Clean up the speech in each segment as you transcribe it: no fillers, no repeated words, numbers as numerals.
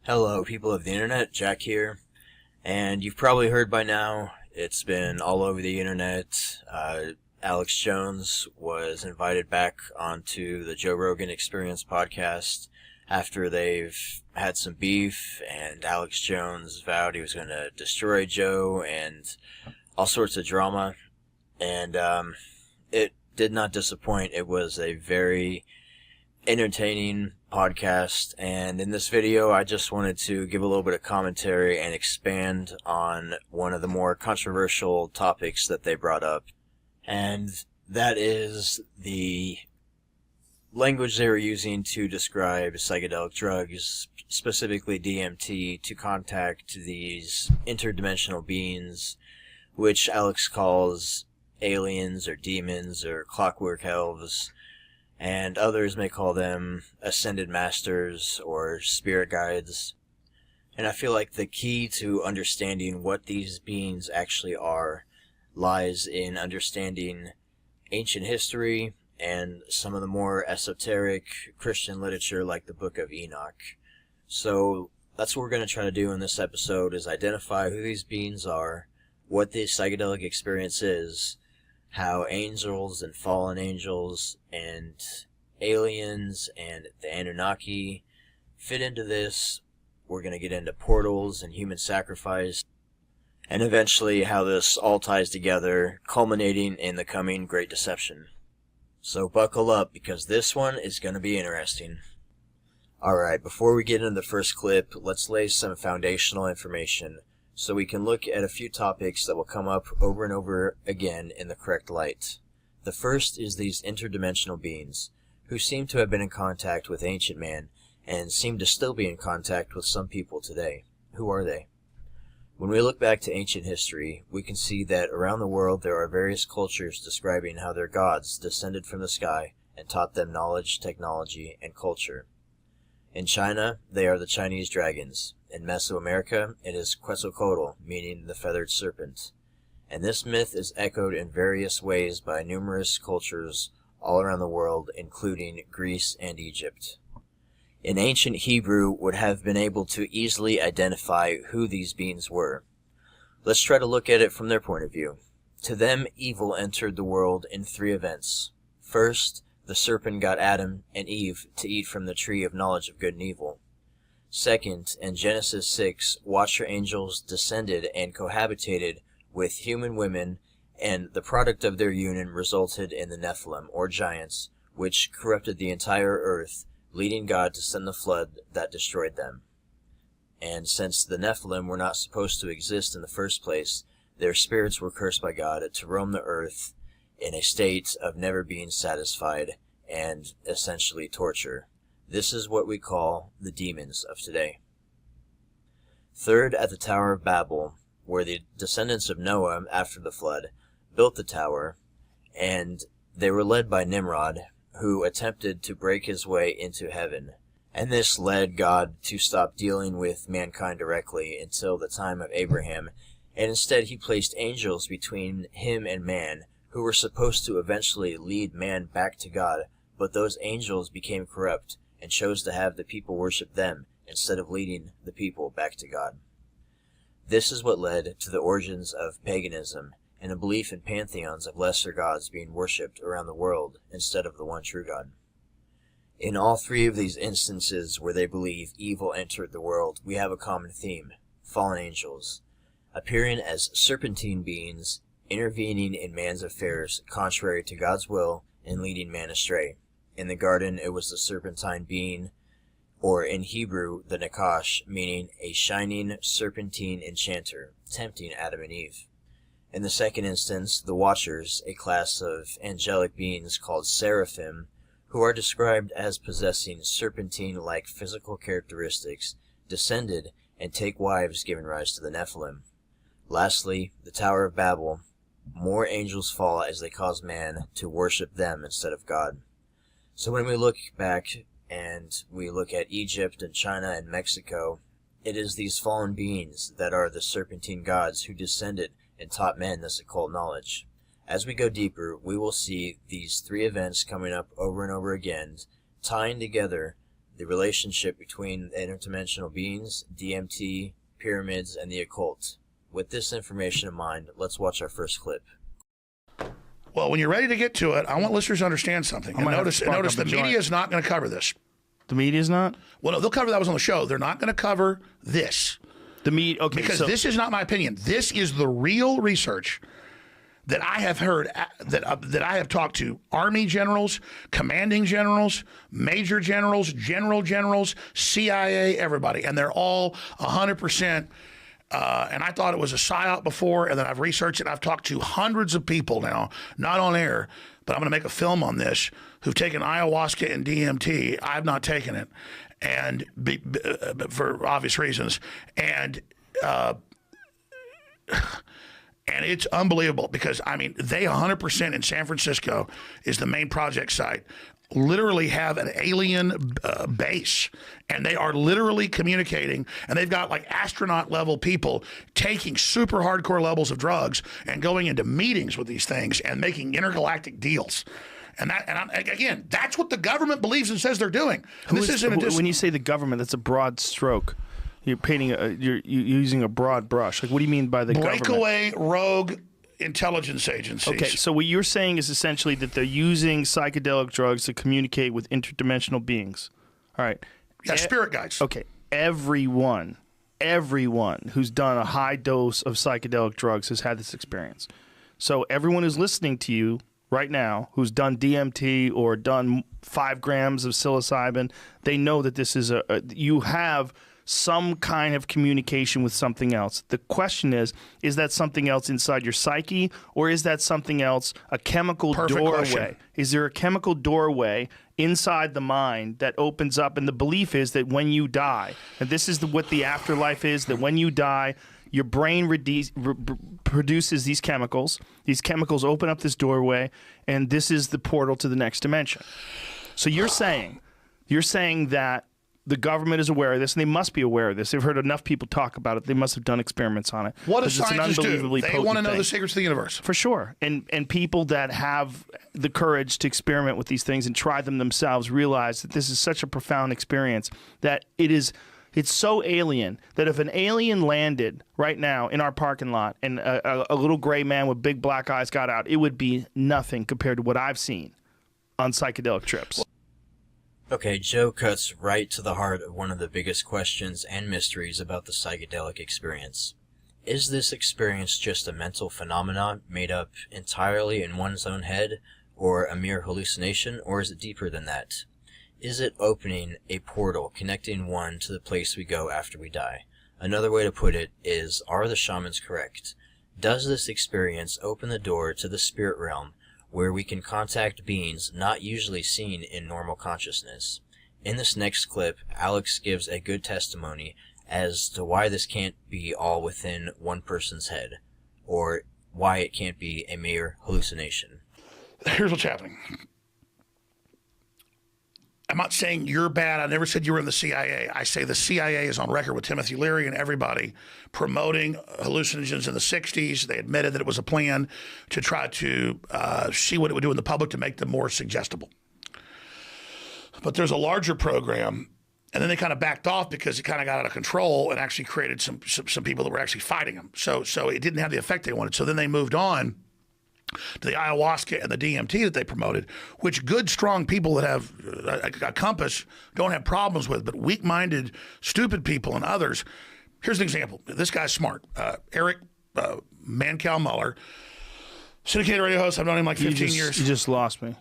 Hello, people of the internet, Jack here, and you've probably heard by now, it's been all over the internet. Alex Jones was invited back onto the Joe Rogan Experience podcast after they've had some beef, and Alex Jones vowed he was going to destroy Joe and all sorts of drama, and it did not disappoint. It was a very entertaining podcast, and in this video I just wanted to give a little bit of commentary and expand on one of the more controversial topics that they brought up, and that is the language they were using to describe psychedelic drugs, specifically DMT, to contact these interdimensional beings, which Alex calls aliens or demons or clockwork elves, and others may call them ascended masters or spirit guides. And I feel like the key to understanding what these beings actually are lies in understanding ancient history and some of the more esoteric Christian literature like the Book of Enoch. So that's what we're going to try to do in this episode, is identify who these beings are, what the psychedelic experience is, how angels and fallen angels and aliens and the Anunnaki fit into this. We're going to get into portals and human sacrifice, and eventually how this all ties together, culminating in the coming Great Deception. So buckle up, because this one is going to be interesting. Alright, before we get into the first clip, let's lay some foundational information so we can look at a few topics that will come up over and over again in the correct light. The first is these interdimensional beings, who seem to have been in contact with ancient man, and seem to still be in contact with some people today. Who are they? When we look back to ancient history, we can see that around the world there are various cultures describing how their gods descended from the sky and taught them knowledge, technology, and culture. In China, they are the Chinese dragons. In Mesoamerica, it is Quetzalcoatl, meaning the feathered serpent. And this myth is echoed in various ways by numerous cultures all around the world, including Greece and Egypt. In ancient Hebrew would have been able to easily identify who these beings were. Let's try to look at it from their point of view. To them, evil entered the world in three events. First, the serpent got Adam and Eve to eat from the tree of knowledge of good and evil. Second, in Genesis 6, watcher angels descended and cohabitated with human women, and the product of their union resulted in the Nephilim, or giants, which corrupted the entire earth, leading God to send the flood that destroyed them. And since the Nephilim were not supposed to exist in the first place, their spirits were cursed by God to roam the earth in a state of never being satisfied and essentially torture. This is what we call the demons of today. Third, at the Tower of Babel, where the descendants of Noah, after the flood, built the tower, and they were led by Nimrod, who attempted to break his way into heaven. And this led God to stop dealing with mankind directly until the time of Abraham, and instead he placed angels between him and man, who were supposed to eventually lead man back to God, but those angels became corrupt and chose to have the people worship them instead of leading the people back to God. This is what led to the origins of paganism and a belief in pantheons of lesser gods being worshipped around the world instead of the one true God. In all three of these instances where they believe evil entered the world, we have a common theme: fallen angels, appearing as serpentine beings, intervening in man's affairs contrary to God's will and leading man astray. In the garden, it was the serpentine being, or in Hebrew, the Nakash, meaning a shining serpentine enchanter, tempting Adam and Eve. In the second instance, the Watchers, a class of angelic beings called seraphim, who are described as possessing serpentine-like physical characteristics, descended and take wives, giving rise to the Nephilim. Lastly, the Tower of Babel. More angels fall as they cause man to worship them instead of God. So when we look back and we look at Egypt and China and Mexico, it is these fallen beings that are the serpentine gods who descended and taught men this occult knowledge. As we go deeper, we will see these three events coming up over and over again, tying together the relationship between interdimensional beings, DMT, pyramids, and the occult. With this information in mind, let's watch our first clip. Well, when you're ready to get to it, I want listeners to understand something. And notice the media is not going to cover this. The media's not? Well, no, they'll cover that was on the show. They're not going to cover this. The media, okay. Because this is not my opinion. This is the real research that I have heard, that I have talked to Army generals, commanding generals, major generals, generals, CIA, everybody. And they're all 100%. And I thought it was a psyop before, and then I've researched it. I've talked to hundreds of people now, not on air, but I'm going to make a film on this, who've taken ayahuasca and DMT. I've not taken it, and for obvious reasons. And it's unbelievable because, I mean, they 100% in San Francisco is the main project site, literally have an alien base, and they are literally communicating, and they've got like astronaut level people taking super hardcore levels of drugs and going into meetings with these things and making intergalactic deals. And again, that's what the government believes and says they're doing. And when you say the government, that's a broad stroke. You're painting you're using a broad brush. Like, what do you mean by the government? Breakaway rogue intelligence agencies. Okay, so what you're saying is essentially that they're using psychedelic drugs to communicate with interdimensional beings. All right. Yeah, spirit guides. Okay. Everyone who's done a high dose of psychedelic drugs has had this experience. So everyone who's listening to you right now who's done DMT or done 5 grams of psilocybin, they know that this is you have some kind of communication with something else. The question is that something else inside your psyche, or is that something else a chemical doorway? Question. Is there a chemical doorway inside the mind that opens up? And the belief is that when you die, and this is what the afterlife is, that when you die, your brain produces these chemicals. These chemicals open up this doorway, and this is the portal to the next dimension. So you're saying that the government is aware of this, and they must be aware of this. They've heard enough people talk about it. They must have done experiments on it. What do scientists do? They want to know the secrets of the universe. For sure. And people that have the courage to experiment with these things and try them themselves realize that this is such a profound experience that it's so alien that if an alien landed right now in our parking lot and a little gray man with big black eyes got out, it would be nothing compared to what I've seen on psychedelic trips. Okay, Joe cuts right to the heart of one of the biggest questions and mysteries about the psychedelic experience. Is this experience just a mental phenomenon made up entirely in one's own head, or a mere hallucination, or is it deeper than that? Is it opening a portal connecting one to the place we go after we die? Another way to put it is, are the shamans correct? Does this experience open the door to the spirit realm, where we can contact beings not usually seen in normal consciousness? In this next clip, Alex gives a good testimony as to why this can't be all within one person's head, or why it can't be a mere hallucination. Here's what's happening. I'm not saying you're bad. I never said you were in the CIA. I say the CIA is on record with Timothy Leary and everybody promoting hallucinogens in the 60s. They admitted that it was a plan to try to see what it would do in the public to make them more suggestible. But there's a larger program, and then they kind of backed off because it kind of got out of control and actually created some people that were actually fighting them. So it didn't have the effect they wanted. So then they moved on to the ayahuasca and the DMT that they promoted, which good, strong people that have a compass don't have problems with, but weak-minded, stupid people and others. Here's an example. This guy's smart. Eric Mancal Muller, syndicated radio host. I've known him like 15 years. You just lost me.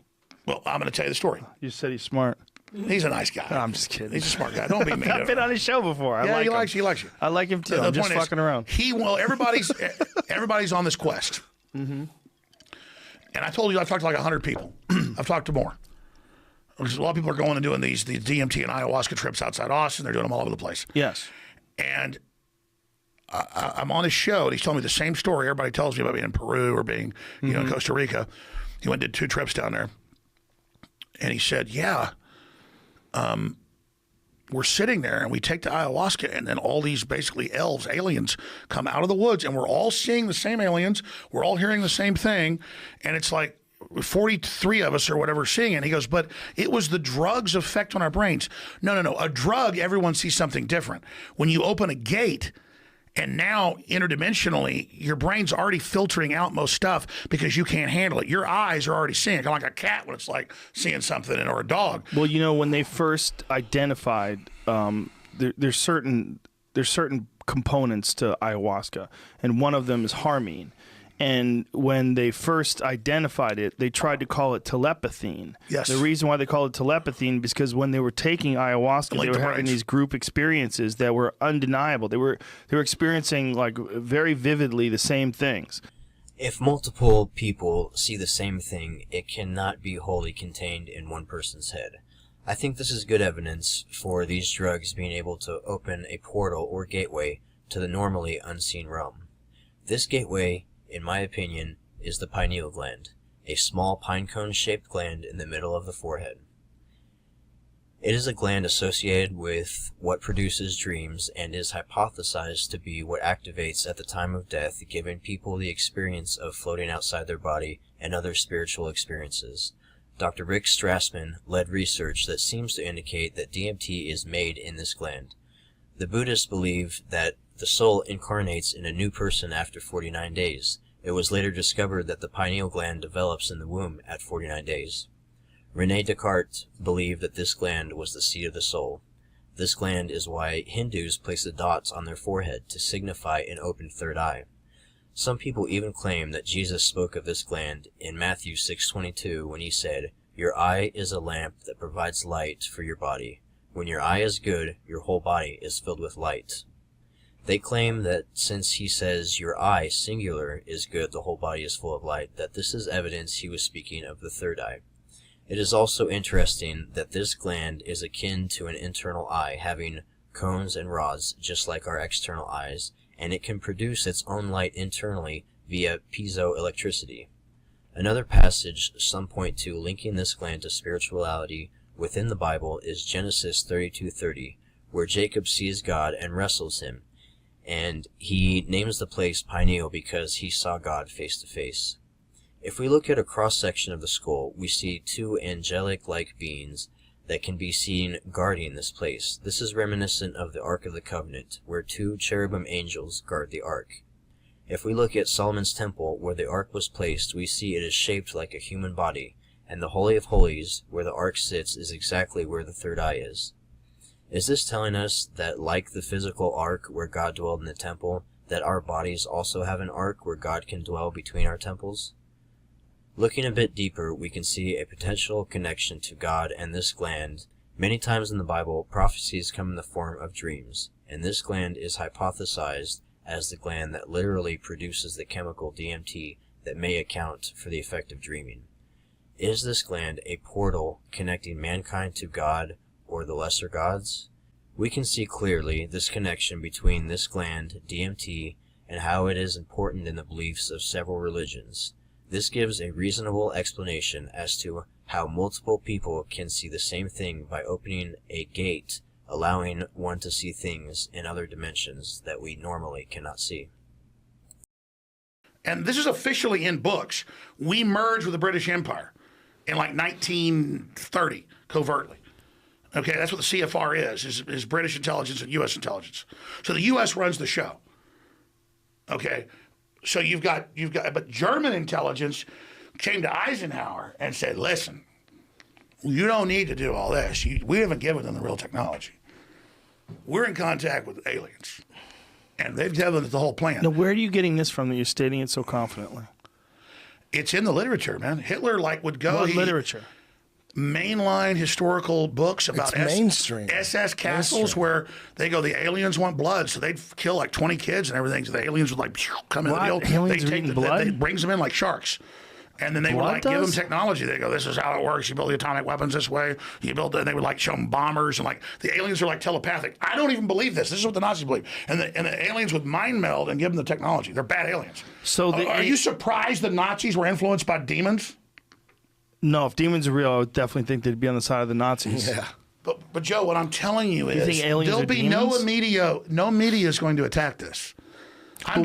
Well, I'm going to tell you the story. You said he's smart. He's a nice guy. No, I'm just kidding. He's a smart guy. Don't be mean. I've been on his show before. He likes you. I like him too. I'm just fucking around. Everybody's on this quest. Mm-hmm. And I told you I've talked to like 100 people. I've talked to more. Because a lot of people are going and doing these DMT and ayahuasca trips outside Austin. They're doing them all over the place. Yes. And I'm on his show, and he's telling me the same story everybody tells me about being in Peru or being, in Costa Rica. He went and did 2 trips down there. And he said, we're sitting there, and we take the ayahuasca, and then all these basically elves, aliens, come out of the woods, and we're all seeing the same aliens. We're all hearing the same thing. And it's like, 43 of us or whatever seeing it. And he goes, but it was the drug's effect on our brains. No. A drug, everyone sees something different. When you open a gate, and now interdimensionally, your brain's already filtering out most stuff because you can't handle it. Your eyes are already seeing it, kind of like a cat when it's like seeing something, or a dog. Well, you know, when they first identified, there's certain components to ayahuasca, and one of them is harmine. And when they first identified it, they tried to call it telepathine. Yes. The reason why they called it telepathine is because when they were taking ayahuasca, they were having these group experiences that were undeniable. They were experiencing, like, very vividly the same things. If multiple people see the same thing, it cannot be wholly contained in one person's head. I think this is good evidence for these drugs being able to open a portal or gateway to the normally unseen realm. This gateway, in my opinion, is the pineal gland, a small pine cone-shaped gland in the middle of the forehead. It is a gland associated with what produces dreams and is hypothesized to be what activates at the time of death, giving people the experience of floating outside their body and other spiritual experiences. Dr. Rick Strassman led research that seems to indicate that DMT is made in this gland. The Buddhists believe that the soul incarnates in a new person after 49 days. It was later discovered that the pineal gland develops in the womb at 49 days. René Descartes believed that this gland was the seat of the soul. This gland is why Hindus place the dots on their forehead to signify an open third eye. Some people even claim that Jesus spoke of this gland in Matthew 6:22 when he said, "Your eye is a lamp that provides light for your body. When your eye is good, your whole body is filled with light." They claim that since he says your eye, singular, is good, the whole body is full of light, that this is evidence he was speaking of the third eye. It is also interesting that this gland is akin to an internal eye, having cones and rods just like our external eyes, and it can produce its own light internally via piezoelectricity. Another passage some point to linking this gland to spirituality within the Bible is Genesis 32:30, where Jacob sees God and wrestles him, and he names the place Pineal because he saw God face to face. If we look at a cross-section of the skull, we see two angelic-like beings that can be seen guarding this place. This is reminiscent of the Ark of the Covenant, where two cherubim angels guard the Ark. If we look at Solomon's temple, where the Ark was placed, we see it is shaped like a human body, and the Holy of Holies, where the Ark sits, is exactly where the third eye is. Is this telling us that, like the physical Ark where God dwelled in the temple, that our bodies also have an Ark where God can dwell between our temples? Looking a bit deeper, we can see a potential connection to God and this gland. Many times in the Bible, prophecies come in the form of dreams, and this gland is hypothesized as the gland that literally produces the chemical DMT that may account for the effect of dreaming. Is this gland a portal connecting mankind to God or the lesser gods? We can see clearly this connection between this gland, DMT, and how it is important in the beliefs of several religions. This gives a reasonable explanation as to how multiple people can see the same thing by opening a gate, allowing one to see things in other dimensions that we normally cannot see. And this is officially in books. We merged with the British Empire in like 1930, covertly. Okay, that's what the CFR is British intelligence and U.S. intelligence. So the U.S. runs the show. Okay, so you've got, but German intelligence came to Eisenhower and said, listen, you don't need to do all this. We haven't given them the real technology. We're in contact with aliens. And they've given us the whole plan. Now, where are you getting this from that you're stating it so confidently? It's in the literature, man. Hitler would go. What literature? Mainline historical books about mainstream. SS castles where they go, the aliens want blood, so they'd kill like 20 kids and everything. So the aliens would like come in. Aliens are eating blood? They brings them in like sharks. And then they would like give them technology. They go, this is how it works. You build the atomic weapons this way. You build and they would like show them bombers and like the aliens are like telepathic. I don't even believe this. This is what the Nazis believe. And the aliens would mind meld and give them the technology. They're bad aliens. So are you surprised the Nazis were influenced by demons? No, if demons are real, I would definitely think they'd be on the side of the Nazis. Yeah. But Joe, what I'm telling you is think aliens there'll are be demons? no media is going to attack this. I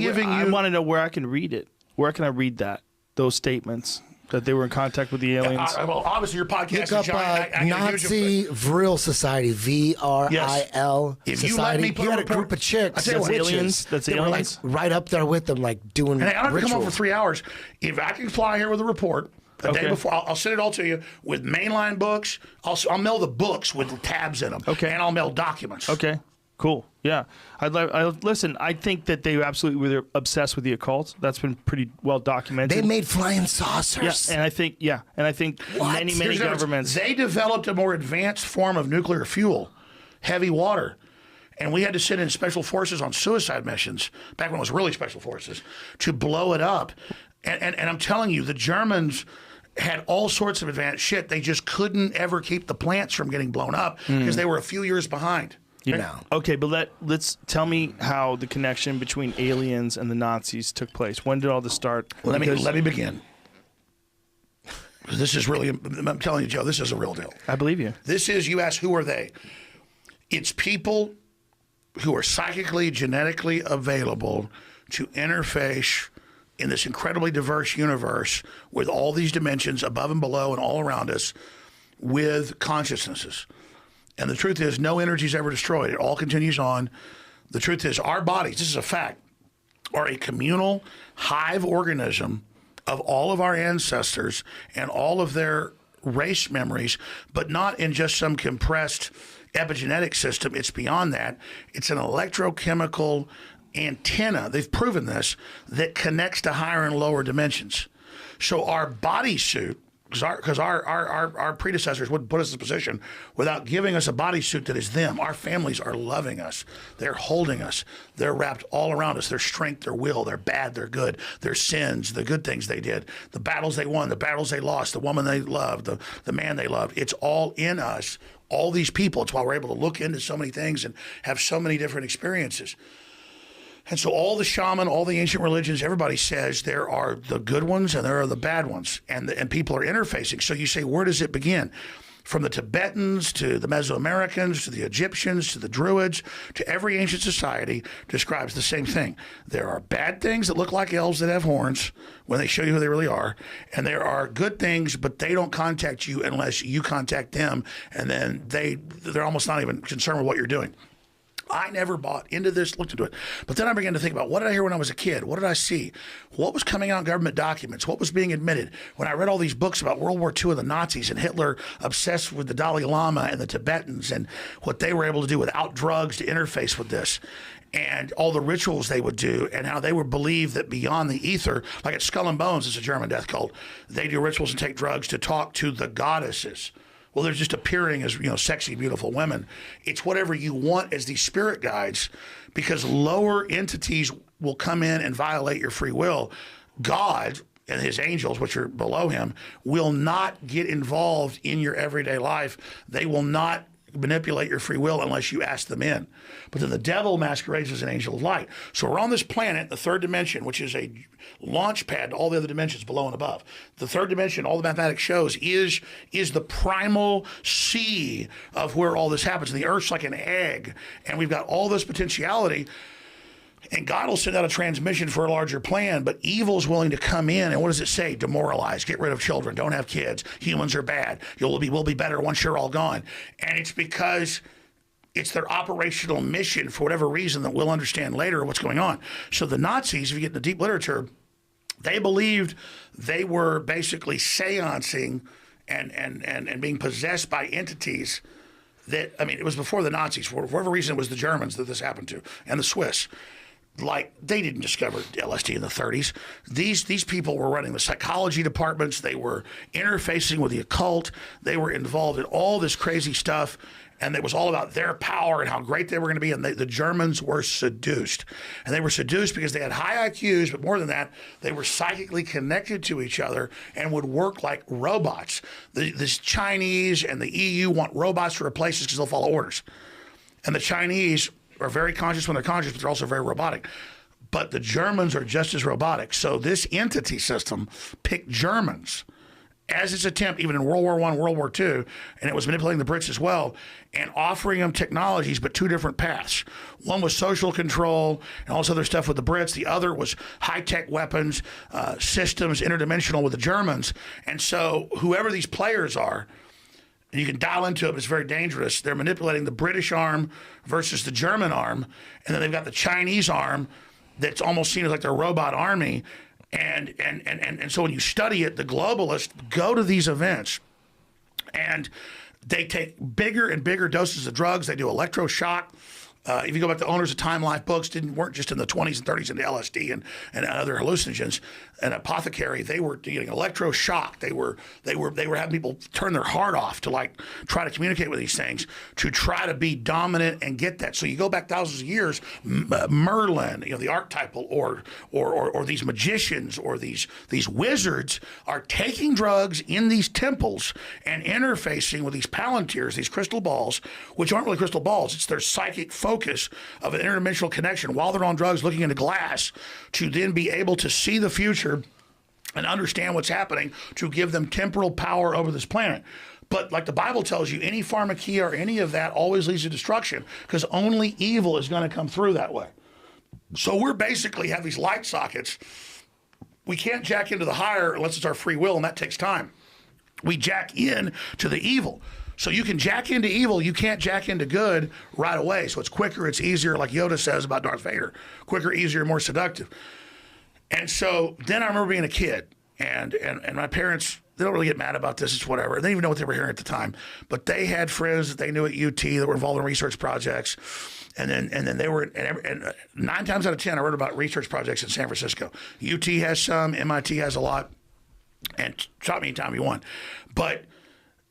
want to know where I can read it. Where can I read that? Those statements. that they were in contact with the aliens? Well, obviously your podcast Look is up giant. I gotta give you- Nazi Vril Society, VRIL If you let Society. me put He a had a report- group of chicks. I tell you That's what, aliens? That's They were like aliens? right up there with them, like doing And I don't have to come over rituals. for 3 hours. If I can fly here with a report the day Okay. before, I'll send it all to you with mainline books. I'll mail the books with tabs in them. Okay. And I'll mail documents. Okay, cool. Yeah, listen. I think that they absolutely were obsessed with the occult. That's been pretty well documented. They made flying yeah, saucers. and I think What? many Here's the difference. governments. They developed a more advanced form of nuclear fuel, heavy water. And we had to send in special forces on suicide missions, back when it was really special forces, to blow it up. And I'm telling you, the Germans had all sorts of advanced shit. They just couldn't ever keep the plants from getting blown up because they were a few years behind. No. Okay, but let's tell me how the connection between aliens and the Nazis took place. When did all this start? Let Because me begin. This is really, I'm telling you, Joe, this is a real deal. I believe you. This is, you ask, who are they? It's people who are psychically, genetically available to interface in this incredibly diverse universe with all these dimensions above and below and all around us with consciousnesses. And the truth is, no energy is ever destroyed. It all continues on. The truth is, our bodies, this is a fact, are a communal hive organism of all of our ancestors and all of their race memories, but not in just some compressed epigenetic system. It's beyond that. It's an electrochemical antenna, they've proven this, that connects to higher and lower dimensions. So our bodysuit, because our predecessors wouldn't put us in a position without giving us a bodysuit that is them. Our families are loving us. They're holding us. They're wrapped all around us. Their strength, their will, their bad, their good, their sins, the good things they did, the battles they won, the battles they lost, the woman they loved, the man they loved. It's all in us, all these people. It's why we're able to look into so many things and have so many different experiences. And so all the shaman, all the ancient religions, everybody says there are the good ones and there are the bad ones, and people are interfacing. So you say, where does it begin? From the Tibetans to the Mesoamericans to the Egyptians to the Druids to every ancient society describes the same thing. There are bad things that look like elves that have horns when they show you who they really are, and there are good things, but they don't contact you unless you contact them, and then they're almost not even concerned with what you're doing. I never bought into this, looked into it. But then I began to think about, what did I hear when I was a kid? What did I see? What was coming out in government documents? What was being admitted? When I read all these books about World War II and the Nazis and Hitler obsessed with the Dalai Lama and the Tibetans and what they were able to do without drugs to interface with this, and all the rituals they would do, and how they would believe that beyond the ether, like at Skull and Bones, it's a German death cult, they do rituals and take drugs to talk to the goddesses. Well, they're just appearing as, sexy, beautiful women. It's whatever you want as these spirit guides, because lower entities will come in and violate your free will. God and his angels, which are below him, will not get involved in your everyday life. They will not manipulate your free will unless you ask them in. But then the devil masquerades as an angel of light. So we're on this planet, the third dimension, which is a launch pad to all the other dimensions below and above. The third dimension, all the mathematics shows, is the primal sea of where all this happens. And the Earth's like an egg, and we've got all this potentiality. And God will send out a transmission for a larger plan, but evil's willing to come in. And what does it say? Demoralize, get rid of children, don't have kids. Humans are bad. We'll be better once you're all gone. And it's because it's their operational mission for whatever reason that we'll understand later what's going on. So the Nazis, if you get into deep literature, they believed they were basically seancing and being possessed by entities that, it was before the Nazis. For whatever reason, it was the Germans that this happened to, and the Swiss. Like, they didn't discover LSD in the 30s. These people were running the psychology departments. They were interfacing with the occult. They were involved in all this crazy stuff. And it was all about their power and how great they were going to be. And the Germans were seduced. And they were seduced because they had high IQs, but more than that, they were psychically connected to each other and would work like robots. The Chinese and the EU want robots to replace us because they'll follow orders. And the Chinese are very conscious when they're conscious, but they're also very robotic. But the Germans are just as robotic. So this entity system picked Germans as its attempt, even in World War I, World War II, and it was manipulating the Brits as well, and offering them technologies, but two different paths. One was social control and all this other stuff with the Brits. The other was high-tech weapons, systems, interdimensional with the Germans. And so whoever these players are, and you can dial into it, it's very dangerous. They're manipulating the British arm versus the German arm, and then they've got the Chinese arm that's almost seen as like their robot army. And so when you study it, the globalists go to these events and they take bigger and bigger doses of drugs. They do electroshock. If you go back to owners of Time Life books, weren't just in the 20s and 30s into LSD and other hallucinogens. An apothecary, they were getting electroshock. They were having people turn their heart off to like try to communicate with these things to try to be dominant and get that. So you go back thousands of years, Merlin, the archetypal, or these magicians or these wizards are taking drugs in these temples and interfacing with these palantirs, these crystal balls, which aren't really crystal balls. It's their psychic focus of an interdimensional connection while they're on drugs, looking into glass, to then be able to see the future and understand what's happening, to give them temporal power over this planet. But like the Bible tells you, any pharmakia or any of that always leads to destruction, because only evil is going to come through that way. So we're basically have these light sockets. We can't jack into the higher unless it's our free will, and that takes time. We jack in to the evil. So you can jack into evil, you can't jack into good right away. So it's quicker, it's easier, like Yoda says about Darth Vader. Quicker, easier, more seductive. And so then I remember being a kid, and my parents, they don't really get mad about this, it's whatever. They didn't even know what they were hearing at the time. But they had friends that they knew at UT that were involved in research projects. And then they were, and 9 times out of 10, I wrote about research projects in San Francisco. UT has some, MIT has a lot, and stop me anytime you want. But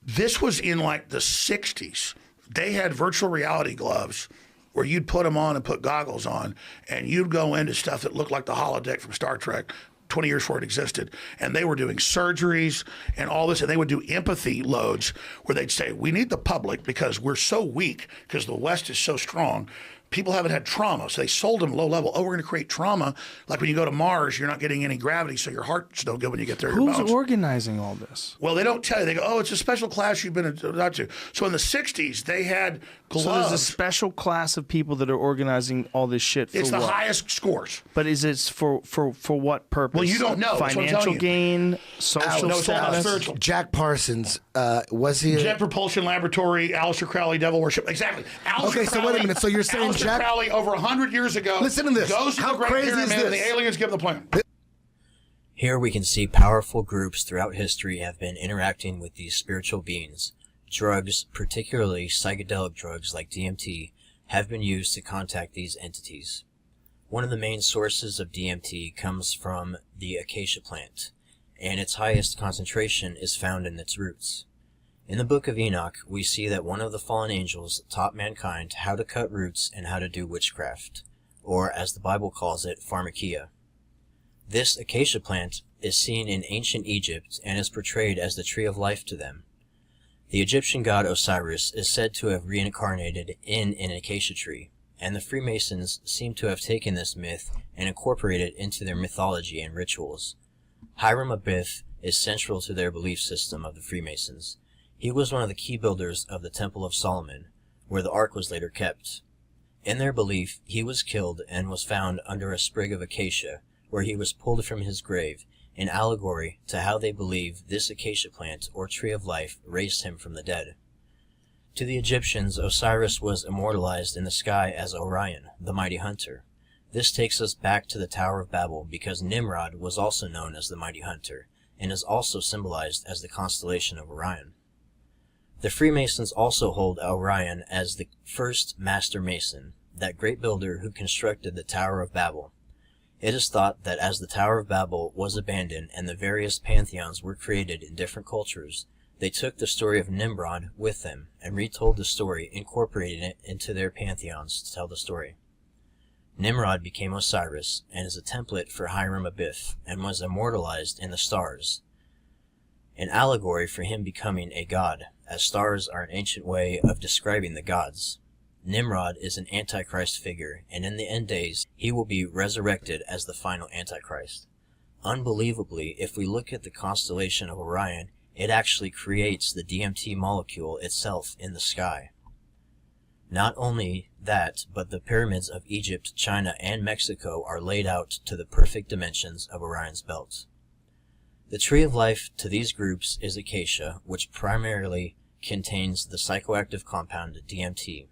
this was in like the 60s. They had virtual reality gloves where you'd put them on and put goggles on, and you'd go into stuff that looked like the holodeck from Star Trek 20 years before it existed. And they were doing surgeries and all this, and they would do empathy loads where they'd say, we need the public because we're so weak, because the West is so strong. People haven't had trauma, so they sold them low level. Oh, we're going to create trauma. Like when you go to Mars, you're not getting any gravity, so your heart's no good when you get there. Who's organizing all this? Well, they don't tell you. They go, oh, it's a special class you've been out to. So in the 60s, they had gloves. So there's a special class of people that are organizing all this shit for It's the what? highest scores. But is it for what purpose? Well, you don't know. That's what I'm Financial telling you. gain, social no, it's all about status? spiritual. Jack Parsons, was he? Jet Propulsion Laboratory, Aleister Crowley, Devil Worship. Exactly. Aleister Okay, so wait a minute. So you're saying Aleister Jack Crowley over 100 years ago Listen to this. goes to How the Great crazy is Pyramid and the this? aliens give him the plan. Here we can see powerful groups throughout history have been interacting with these spiritual beings. Drugs, particularly psychedelic drugs like DMT, have been used to contact these entities. One of the main sources of DMT comes from the acacia plant, and its highest concentration is found in its roots. In the book of Enoch, we see that one of the fallen angels taught mankind how to cut roots and how to do witchcraft, or as the Bible calls it, pharmakia. This acacia plant is seen in ancient Egypt and is portrayed as the tree of life to them. The Egyptian god Osiris is said to have reincarnated in an acacia tree, and the Freemasons seem to have taken this myth and incorporated it into their mythology and rituals. Hiram Abiff is central to their belief system of the Freemasons. He was one of the key builders of the Temple of Solomon, where the Ark was later kept. In their belief, he was killed and was found under a sprig of acacia, where he was pulled from his grave, in allegory to how they believe this acacia plant or tree of life raised him from the dead. To the Egyptians, Osiris was immortalized in the sky as Orion, the mighty hunter. This takes us back to the Tower of Babel because Nimrod was also known as the mighty hunter, and is also symbolized as the constellation of Orion. The Freemasons also hold Orion as the first master mason, that great builder who constructed the Tower of Babel. It is thought that as the Tower of Babel was abandoned and the various pantheons were created in different cultures, they took the story of Nimrod with them and retold the story, incorporating it into their pantheons to tell the story. Nimrod became Osiris and is a template for Hiram Abiff and was immortalized in the stars, an allegory for him becoming a god, as stars are an ancient way of describing the gods. Nimrod is an Antichrist figure, and in the end days, he will be resurrected as the final Antichrist. Unbelievably, if we look at the constellation of Orion, It actually creates the DMT molecule itself in the sky. Not only that, but the pyramids of Egypt, China, and Mexico are laid out to the perfect dimensions of Orion's belt. The tree of life to these groups is Acacia, which primarily contains the psychoactive compound DMT.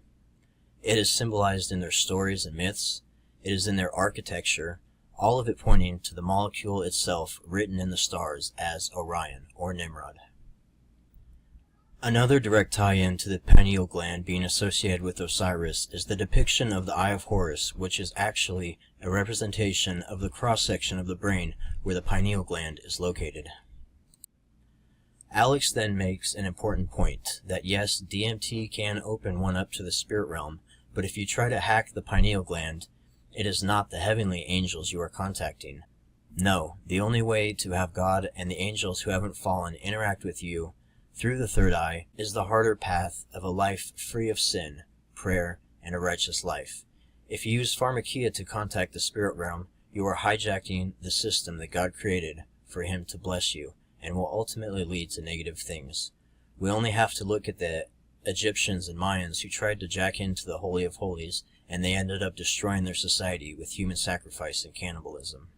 It is symbolized in their stories and myths. It is in their architecture, all of it pointing to the molecule itself written in the stars as Orion or Nimrod. Another direct tie-in to the pineal gland being associated with Osiris is the depiction of the Eye of Horus, which is actually a representation of the cross-section of the brain where the pineal gland is located. Alex then makes an important point that yes, DMT can open one up to the spirit realm, but if you try to hack the pineal gland, it is not the heavenly angels you are contacting. No, the only way to have God and the angels who haven't fallen interact with you through the third eye is the harder path of a life free of sin, prayer, and a righteous life. If you use pharmakia to contact the spirit realm, you are hijacking the system that God created for Him to bless you, and will ultimately lead to negative things. We only have to look at the Egyptians and Mayans who tried to jack into the Holy of Holies, and they ended up destroying their society with human sacrifice and cannibalism.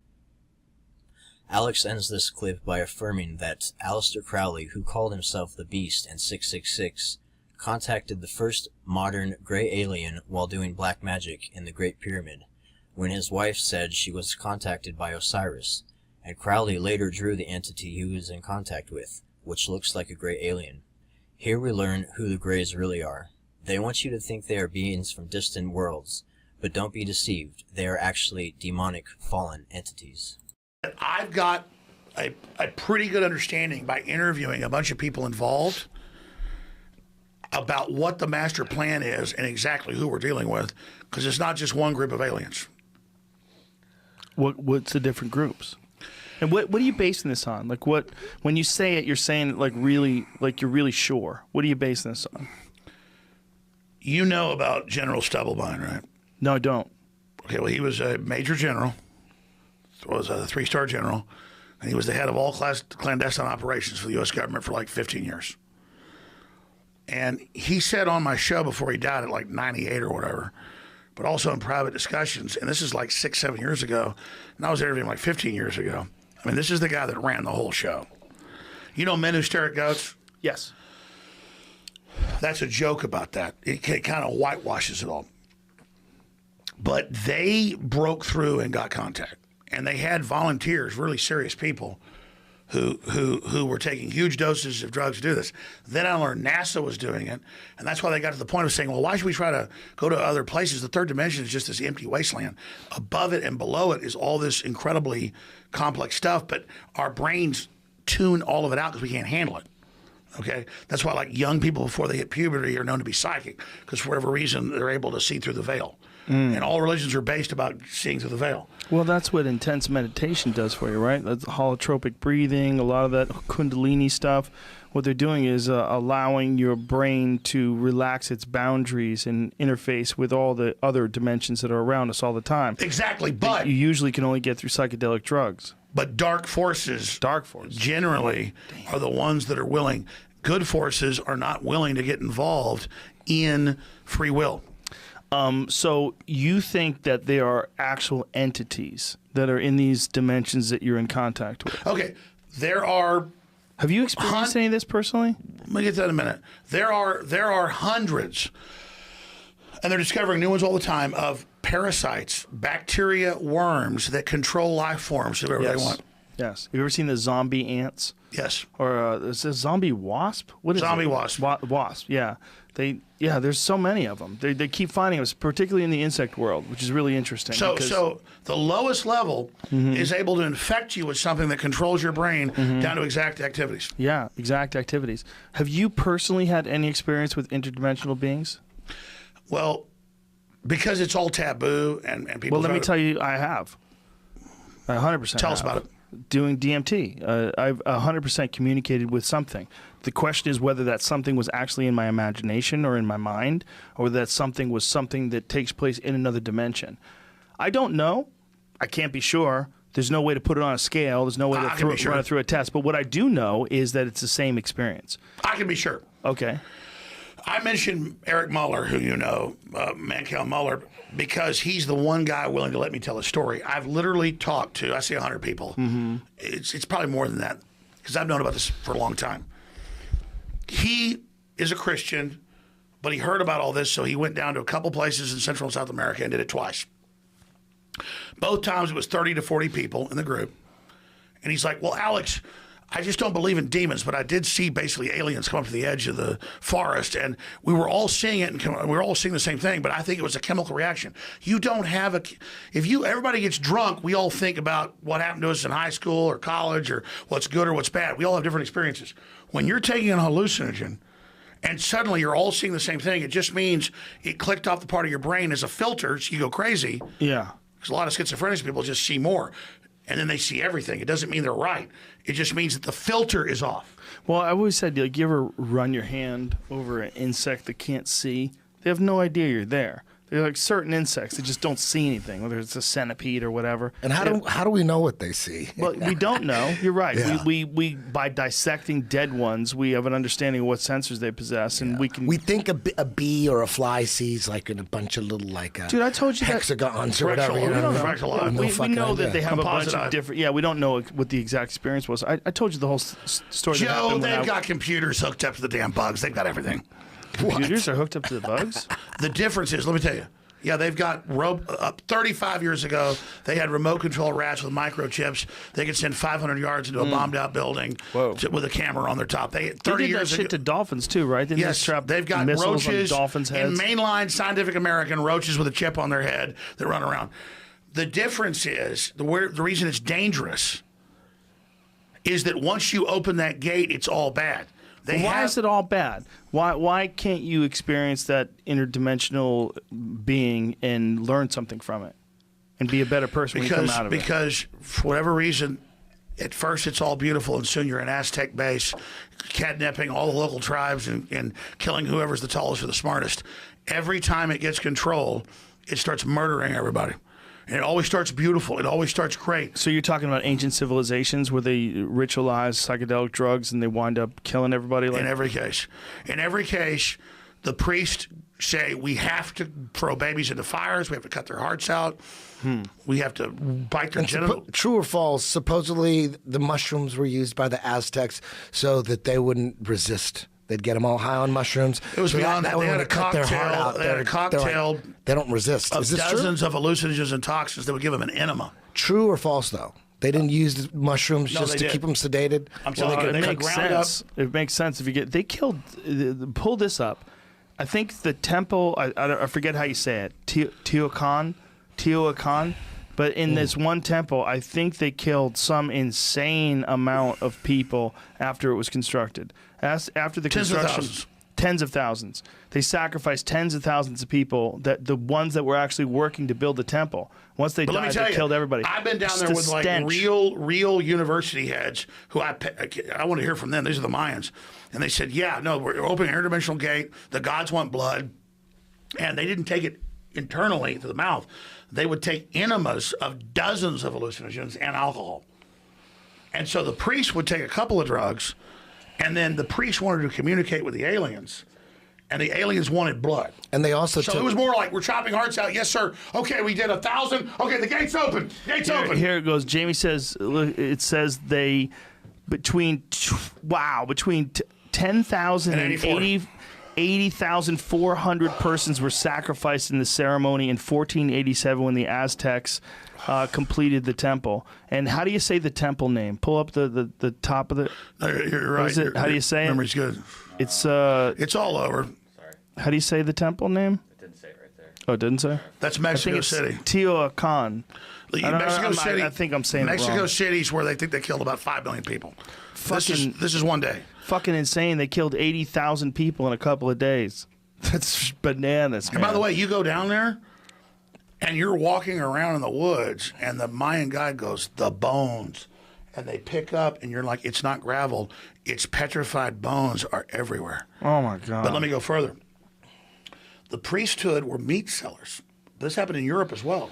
Alex ends this clip by affirming that Aleister Crowley, who called himself the Beast and 666, contacted the first modern gray alien while doing black magic in the Great Pyramid, when his wife said she was contacted by Osiris, and Crowley later drew the entity he was in contact with, which looks like a gray alien. Here we learn who the Greys really are. They want you to think they are beings from distant worlds, but don't be deceived, they are actually demonic, fallen entities. I've got a pretty good understanding by interviewing a bunch of people involved about what the master plan is and exactly who we're dealing with, because it's not just one group of aliens. What's the different groups? And what are you basing this on? Like what, when you say it, you're saying it like really, like you're really sure. What are you basing this on? You know about General Stubblebine, right? No, I don't. Okay, well, he was a major general, was a 3-star general, and he was the head of all clandestine operations for the U.S. government for like 15 years. And he said on my show before he died at like 98 or whatever, but also in private discussions, and this is like 6-7 years ago, and I was interviewing like 15 years ago. I mean, this is the guy that ran the whole show. You know Men Who Stare at Goats? Yes. That's a joke about that. It kind of whitewashes it all. But they broke through and got contact. And they had volunteers, really serious people, who were taking huge doses of drugs to do this. Then I learned NASA was doing it, and that's why they got to the point of saying, well, why should we try to go to other places? The third dimension is just this empty wasteland. Above it and below it is all this incredibly complex stuff, but our brains tune all of it out because we can't handle it. Okay? That's why like young people before they hit puberty are known to be psychic, because for whatever reason they're able to see through the veil. And all religions are based about seeing through the veil. Well, that's what intense meditation does for you, right? That's holotropic breathing, a lot of that Kundalini stuff. What they're doing is allowing your brain to relax its boundaries and interface with all the other dimensions that are around us all the time. Exactly, but you usually can only get through psychedelic drugs. But dark forces generally are the ones that are willing. Good forces are not willing to get involved in free will. So you think that there are actual entities that are in these dimensions that you're in contact with? Okay, there are. Have you experienced any of this personally? Let me get to that in a minute. There are hundreds, and they're discovering new ones all the time, of parasites, bacteria, worms that control life forms whoever they want. Yes. Have you ever seen the zombie ants? Yes. Or is it zombie wasp? What is zombie it? wasp? Wasp. Yeah. There's so many of them. They keep finding them, particularly in the insect world, which is really interesting. So the lowest level is able to infect you with something that controls your brain down to exact activities. Yeah, exact activities. Have you personally had any experience with interdimensional beings? Well, because it's all taboo and people. Well, let me tell you, I have. I 100%. Tell us about it. Doing DMT, I've 100% communicated with something. The question is whether that something was actually in my imagination or in my mind, or whether that something was something that takes place in another dimension. I don't know. I can't be sure. There's no way to put it on a scale. There's no way to run it through a test. But what I do know is that it's the same experience. I can be sure. Okay. I mentioned Eric Muller, who you know, Mankel Muller, because he's the one guy willing to let me tell a story. I've literally talked to, I say 100 people. Mm-hmm. It's probably more than that, because I've known about this for a long time. He is a Christian, but he heard about all this, so he went down to a couple places in Central and South America and did it twice. Both times it was 30 to 40 people in the group. And he's like, well, Alex, I just don't believe in demons, but I did see basically aliens come up to the edge of the forest, and we were all seeing it, and we were all seeing the same thing, but I think it was a chemical reaction. You don't have everybody gets drunk, we all think about what happened to us in high school or college or what's good or what's bad. We all have different experiences. When you're taking a hallucinogen, and suddenly you're all seeing the same thing, it just means it clicked off the part of your brain as a filter, so you go crazy. Yeah. Because a lot of schizophrenic people just see more, and then they see everything. It doesn't mean they're right. It just means that the filter is off. Well, I always said, like, you ever run your hand over an insect that can't see? They have no idea you're there. They're like certain insects that just don't see anything, whether it's a centipede or whatever. And how do we know what they see? Well, we don't know. You're right. Yeah. We by dissecting dead ones, we have an understanding of what sensors they possess, and we can. We think a bee or a fly sees like in a bunch of little Dude, I told you hexagons or whatever. We don't know. We know that they have a bunch Composite of different. Yeah, we don't know what the exact experience was. I told you the whole story. that Joe, happened when they've got computers hooked up to the damn bugs. They've got everything. computers are hooked up to the bugs. The difference is, let me tell you. Yeah, they've got 35 years ago, they had remote control rats with microchips. They could send 500 yards into a bombed out building with a camera on their top. They 30 They did years that shit ago, to dolphins too, right? Didn't yes, they trap they've got missiles roaches on dolphins' heads? in mainline Scientific American, roaches with a chip on their head that run around. The difference is the reason it's dangerous is that once you open that gate, it's all bad. Why is it all bad? Why can't you experience that interdimensional being and learn something from it and be a better person when you come out of it? Because for whatever reason, at first it's all beautiful, and soon you're an Aztec base, kidnapping all the local tribes and killing whoever's the tallest or the smartest. Every time it gets control, it starts murdering everybody. And it always starts beautiful. It always starts great. So you're talking about ancient civilizations where they ritualize psychedelic drugs and they wind up killing everybody? In every case. In every case, the priests say we have to throw babies into fires. We have to cut their hearts out. We have to bite their genitals. True or false? Supposedly the mushrooms were used by the Aztecs so that they wouldn't resist. They'd get them all high on mushrooms. It was beyond that. They had a cut their heart out. They had a cocktail. They don't resist. Of Is this dozens true? of hallucinogens and toxins that would give them an enema. True or false, though? They didn't use mushrooms No, just they to did. keep them sedated? I'm Well, telling you, it they makes ground up. sense. It makes sense if you get. They killed. Pull this up. I think the temple. I forget how you say it. Teotihuacan. But in this one temple, I think they killed some insane amount of people after it was constructed. After the Tens of construction, thousands. tens of thousands. They sacrificed tens of thousands of people. That the ones that were actually working to build the temple. Once they But let me died, tell they you, killed everybody. I've been down Just there the with like stench. real university heads who I want to hear from them. These are the Mayans, and they said, "Yeah, no, we're opening an interdimensional gate. The gods want blood," and they didn't take it internally to the mouth. They would take enemas of dozens of hallucinogens and alcohol, and so the priest would take a couple of drugs, and then the priest wanted to communicate with the aliens. And the aliens wanted blood. And they also So took... it was more like, we're chopping hearts out. Yes, sir. Okay, we did 1,000. Okay, the gate's open. Gate's open. Here it goes. Jamie says it says they between 10,000 and 80,400 persons were sacrificed in the ceremony in 1487 when the Aztecs completed the temple. And how do you say the temple name? Pull up the top of the. You're right. Is it? How do you say it? Memory's good. It's It's all over. How do you say the temple name? It didn't say it right there. Oh, it didn't say. That's I Mexico think it's City. Teotihuacan. Mexico City. I think I'm saying it Mexico wrong. City's where they think they killed about 5 million people. Fucking- This is one day. Fucking insane. They killed 80,000 people in a couple of days. That's bananas, man. And by the way, you go down there, and you're walking around in the woods, and the Mayan guide goes, the bones. And they pick up, and you're like, it's not gravel. It's petrified bones are everywhere. Oh, my God. But let me go further. The priesthood were meat sellers. This happened in Europe as well.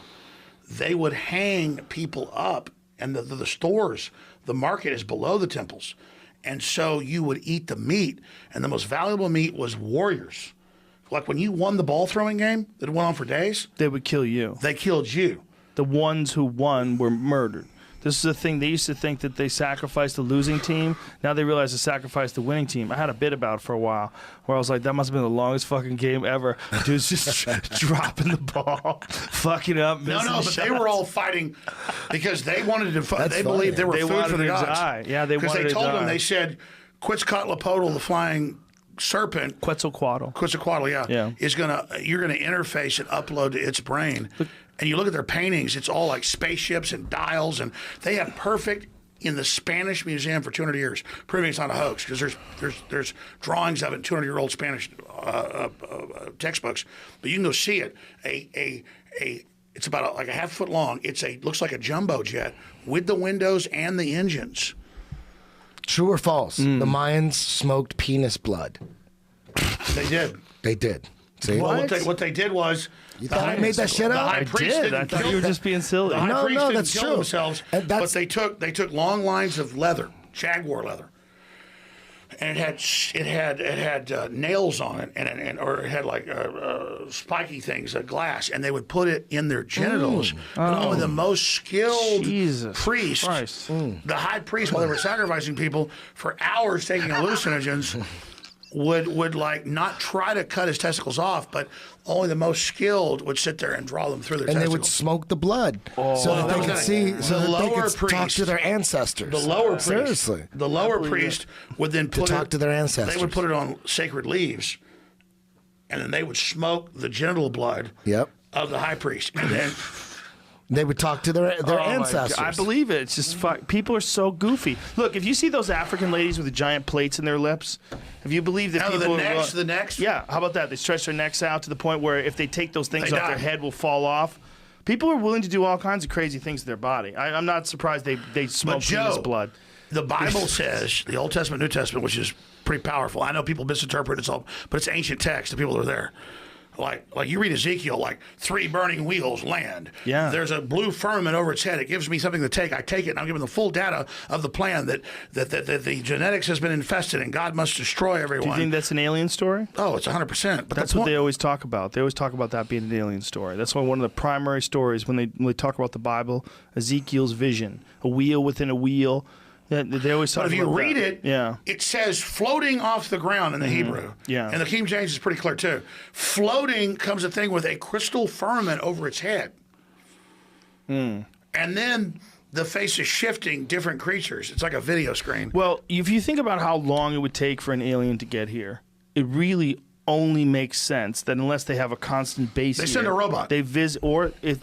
They would hang people up and the stores, the market is below the temples. And so you would eat the meat, and the most valuable meat was warriors. Like when you won the ball throwing game that went on for days, They would kill you. they killed you. The ones who won were murdered. This is the thing. They used to think that they sacrificed the losing team. Now they realize they sacrificed the winning team. I had a bit about it for a while where I was like, that must have been the longest fucking game ever. Dude's just dropping the ball, fucking up. No, but shots. they were all fighting because they wanted to. That's They funny. believed they were They food wanted for the to gods. die. Yeah, they because wanted they to told them. die. They said, Quetzalcoatl, the flying serpent, Quetzalcoatl. Quetzalcoatl, Yeah. is you're gonna interface and upload to its brain. And you look at their paintings; it's all like spaceships and dials, and they have perfect in the Spanish Museum for 200 years, proving it's not a hoax because there's drawings of it in 200-year-old Spanish textbooks. But you can go see it. It's about like a half foot long. Looks like a jumbo jet with the windows and the engines. True or false? The Mayans smoked penis blood. They did. They did. See? Well, what they did was You thought I made that shit the up? high I priest did. didn't I thought kill you were them. just being silly. The high No, priest no, didn't that's kill true. themselves, And but that's- they took long lines of leather, jaguar leather, and it had nails on it, or it had like spiky things, glass, and they would put it in their genitals. And only the most skilled Jesus priest, Christ. the high priest, while they were sacrificing people for hours, taking hallucinogens. Would like not try to cut his testicles off, but only the most skilled would sit there and draw them through their And they testicles. would smoke the blood so that they could see, so that they could talk to their ancestors. The lower priest, Seriously. the lower priest would then put talk to their ancestors. They would put it on sacred leaves, and then they would smoke the genital blood Yep. of the high priest, and then They would talk to their Oh my God, ancestors. I believe it. It's just people are so goofy. Look, if you see those African ladies with the giant plates in their lips, if you believe that now people the necks. yeah, how about that? They stretch their necks out to the point where if they take those things They off, their die. head will fall off. People are willing to do all kinds of crazy things to their body. I'm not surprised they smoke penis Joe, blood. The Bible says, the Old Testament, New Testament, which is pretty powerful. I know people misinterpret it all, but it's ancient text. The people that are there. Like you read Ezekiel, like 3 burning wheels land. Yeah. There's a blue firmament over its head. It gives me something to take. I take it, and I'm given the full data of the plan that the genetics has been infested, and God must destroy everyone. Do you think that's an alien story? Oh, it's 100%. But That's what they always talk about. They always talk about that being an alien story. That's why one of the primary stories when they talk about the Bible, Ezekiel's vision, a wheel within a wheel. They always talk But if about you read that. it, yeah. it says floating off the ground in the Hebrew. Yeah. And the King James is pretty clear too. Floating comes a thing with a crystal firmament over its head. And then the face is shifting different creatures. It's like a video screen. Well, if you think about how long it would take for an alien to get here, it really only makes sense that unless they have a constant base, They send here, a robot. They or if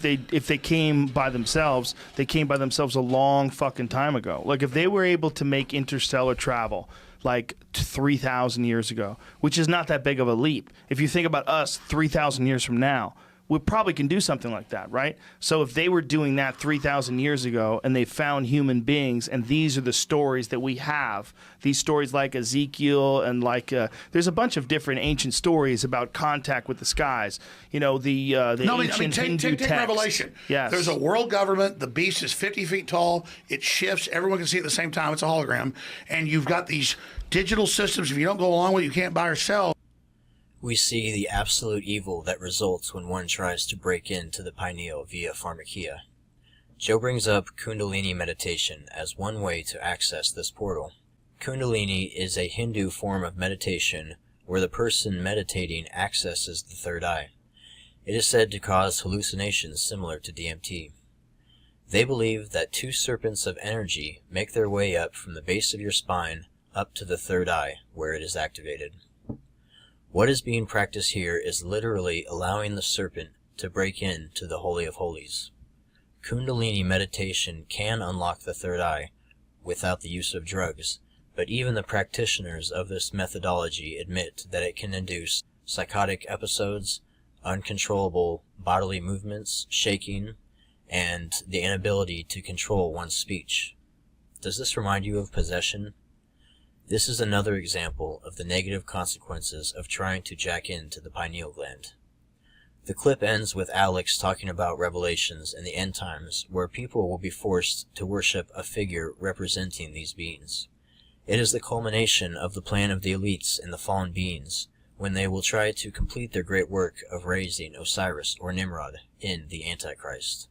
they came by themselves, they came by themselves a long fucking time ago. Like if they were able to make interstellar travel like 3,000 years ago, which is not that big of a leap. If you think about us 3,000 years from now, we probably can do something like that, right? So if they were doing that 3,000 years ago and they found human beings, and these are the stories that we have, these stories like Ezekiel and like there's a bunch of different ancient stories about contact with the skies. You know, the ancient Hindu take text. Revelation. Yes. There's a world government. The beast is 50 feet tall. It shifts. Everyone can see it at the same time. It's a hologram. And you've got these digital systems. If you don't go along with it, you can't buy or sell. We see the absolute evil that results when one tries to break into the pineal via pharmakia. Joe brings up Kundalini Meditation as one way to access this portal. Kundalini is a Hindu form of meditation where the person meditating accesses the third eye. It is said to cause hallucinations similar to DMT. They believe that 2 serpents of energy make their way up from the base of your spine up to the third eye where it is activated. What is being practiced here is literally allowing the serpent to break into the Holy of Holies. Kundalini meditation can unlock the third eye without the use of drugs, but even the practitioners of this methodology admit that it can induce psychotic episodes, uncontrollable bodily movements, shaking, and the inability to control one's speech. Does this remind you of possession? This is another example of the negative consequences of trying to jack into the pineal gland. The clip ends with Alex talking about revelations in the end times, where people will be forced to worship a figure representing these beings. It is the culmination of the plan of the elites and the fallen beings, when they will try to complete their great work of raising Osiris or Nimrod in the Antichrist.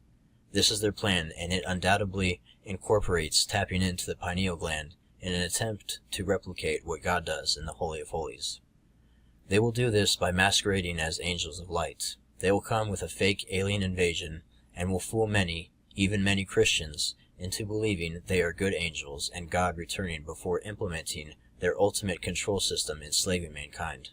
This is their plan, and it undoubtedly incorporates tapping into the pineal gland in an attempt to replicate what God does in the Holy of Holies. They will do this by masquerading as angels of light. They will come with a fake alien invasion and will fool many, even many Christians, into believing they are good angels and God returning before implementing their ultimate control system enslaving mankind.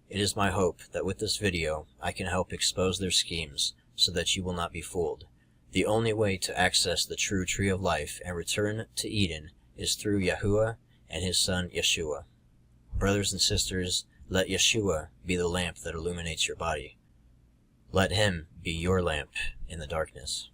It is my hope that with this video I can help expose their schemes so that you will not be fooled. The only way to access the true tree of life and return to Eden is through Yahuwah and his son Yeshua. Brothers and sisters, let Yeshua be the lamp that illuminates your body. Let him be your lamp in the darkness.